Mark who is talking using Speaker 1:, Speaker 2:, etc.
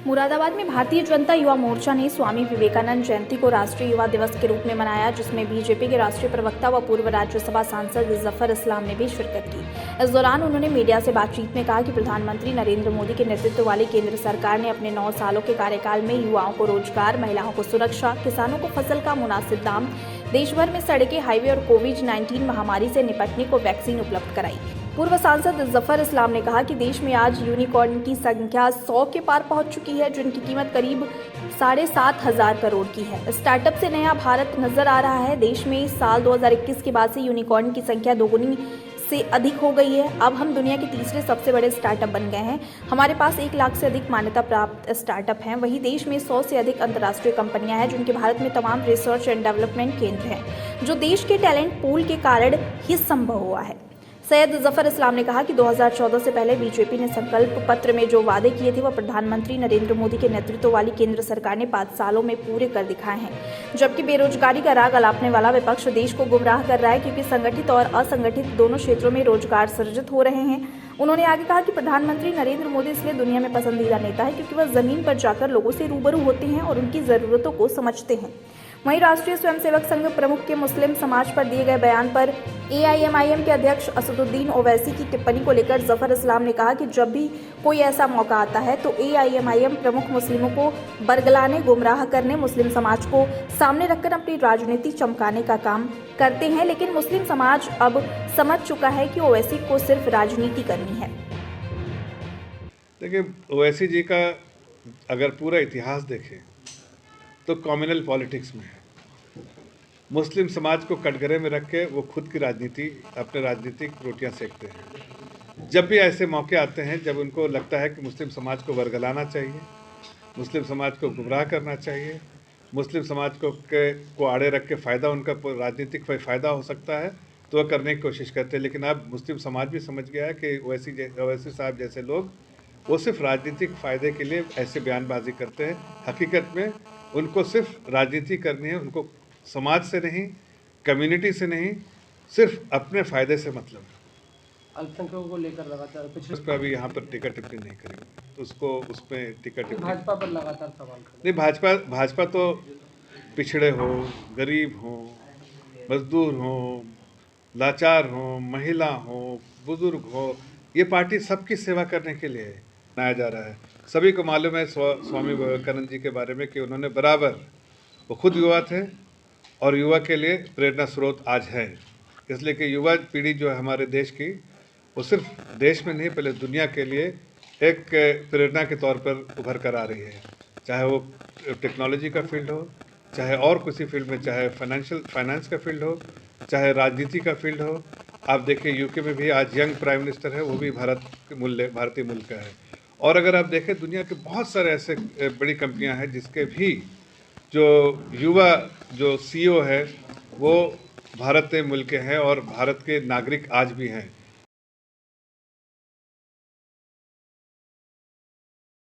Speaker 1: मुरादाबाद में भारतीय जनता युवा मोर्चा ने स्वामी विवेकानंद जयंती को राष्ट्रीय युवा दिवस के रूप में मनाया, जिसमें बीजेपी के राष्ट्रीय प्रवक्ता व पूर्व राज्यसभा सांसद जफर इस्लाम ने भी शिरकत की। इस दौरान उन्होंने मीडिया से बातचीत में कहा कि प्रधानमंत्री नरेंद्र मोदी के नेतृत्व वाली केंद्र सरकार ने अपने 9 सालों के कार्यकाल में युवाओं को रोजगार, महिलाओं को सुरक्षा, किसानों को फसल का मुनासिब दाम, देश भर में सड़कें, हाईवे और कोविड-19 महामारी से निपटने को वैक्सीन उपलब्ध कराई। पूर्व सांसद जफर इस्लाम ने कहा कि देश में आज यूनिकॉर्न की संख्या 100 के पार पहुंच चुकी है, जिनकी कीमत करीब 7,500 करोड़ की है। स्टार्टअप से नया भारत नजर आ रहा है। देश में साल 2021 के बाद से यूनिकॉर्न की संख्या दोगुनी से अधिक हो गई है। अब हम दुनिया के तीसरे सबसे बड़े स्टार्टअप बन गए हैं। हमारे पास 1 लाख से अधिक मान्यता प्राप्त स्टार्टअप हैं। वहीं देश में 100 से अधिक अंतर्राष्ट्रीय कंपनियां हैं, जिनके भारत में तमाम रिसर्च एंड डेवलपमेंट केंद्र हैं, जो देश के टैलेंट पूल के कारण ही संभव हुआ है। सैयद जफर इस्लाम ने कहा कि 2014 से पहले बीजेपी ने संकल्प पत्र में जो वादे किए थे, वह प्रधानमंत्री नरेंद्र मोदी के नेतृत्व वाली केंद्र सरकार ने 5 सालों में पूरे कर दिखाए हैं। जबकि बेरोजगारी का राग अलापने वाला विपक्ष देश को गुमराह कर रहा है, क्योंकि संगठित और असंगठित दोनों क्षेत्रों में रोजगार सृजित हो रहे हैं। उन्होंने आगे कहा कि प्रधानमंत्री नरेंद्र मोदी इसलिए दुनिया में पसंदीदा नेता है, क्योंकि वह जमीन पर जाकर लोगों से रूबरू होते हैं और उनकी जरूरतों को समझते हैं। वहीं राष्ट्रीय स्वयंसेवक संघ प्रमुख के मुस्लिम समाज पर दिए गए बयान पर AIMIM के अध्यक्ष असदुद्दीन ओवैसी की टिप्पणी को लेकर जफर इस्लाम ने कहा कि जब भी कोई ऐसा मौका आता है तो AIMIM प्रमुख मुस्लिमों को बरगलाने, गुमराह करने, मुस्लिम समाज को सामने रखकर अपनी राजनीति चमकाने का काम करते हैं। लेकिन मुस्लिम समाज अब समझ चुका है कि ओवैसी को सिर्फ राजनीति करनी है।
Speaker 2: देखिए, ओवैसी जी का अगर पूरा इतिहास देखें तो कम्युनल पॉलिटिक्स में है। मुस्लिम समाज को कटघरे में रख के वो खुद की राजनीति, अपने राजनीतिक रोटियां सेकते हैं। जब भी ऐसे मौके आते हैं जब उनको लगता है कि मुस्लिम समाज को वरगलाना चाहिए, मुस्लिम समाज को गुमराह करना चाहिए, मुस्लिम समाज को आड़े रख के फ़ायदा, उनका राजनीतिक फ़ायदा हो सकता है, तो वह करने की कोशिश करते हैं। लेकिन अब मुस्लिम समाज भी समझ गया है कि ओवैसी साहब जैसे लोग वो सिर्फ राजनीतिक फ़ायदे के लिए ऐसे बयानबाजी करते हैं। हकीकत में उनको सिर्फ राजनीति करनी है, उनको समाज से नहीं, कम्युनिटी से नहीं, सिर्फ अपने फ़ायदे से मतलब है।
Speaker 3: अल्पसंख्यकों को लेकर लगातार
Speaker 2: उस पर अभी यहाँ पर टिकट टिप्पणी नहीं करेंगे, तो उसको उसमें टिकट टिप्पणी।
Speaker 3: भाजपा पर लगातार सवाल खड़े।
Speaker 2: नहीं, भाजपा तो पिछड़े हो, गरीब हो, मजदूर हो, लाचार हो, महिला हो, बुजुर्ग हो, ये पार्टी सबकी सेवा करने के लिए बनाया जा रहा है। सभी को मालूम है स्वामी विवेकानंद जी के बारे में कि उन्होंने बराबर, वो खुद युवा थे और युवा के लिए प्रेरणा स्रोत आज है। इसलिए कि युवा पीढ़ी जो है हमारे देश की, वो सिर्फ देश में नहीं, पहले दुनिया के लिए एक प्रेरणा के तौर पर उभर कर आ रही है। चाहे वो टेक्नोलॉजी का फील्ड हो, चाहे और किसी फील्ड में, चाहे फाइनेंस का फील्ड हो, चाहे राजनीति का फील्ड हो। आप देखिए यूके में भी आज यंग प्राइम मिनिस्टर है, वो भी भारतीय मूल का है। और अगर आप देखें दुनिया के बहुत सारे ऐसे बड़ी कंपनियां हैं जिसके भी जो युवा जो CEO है वो भारत के मूल के हैं और भारत के नागरिक आज भी हैं।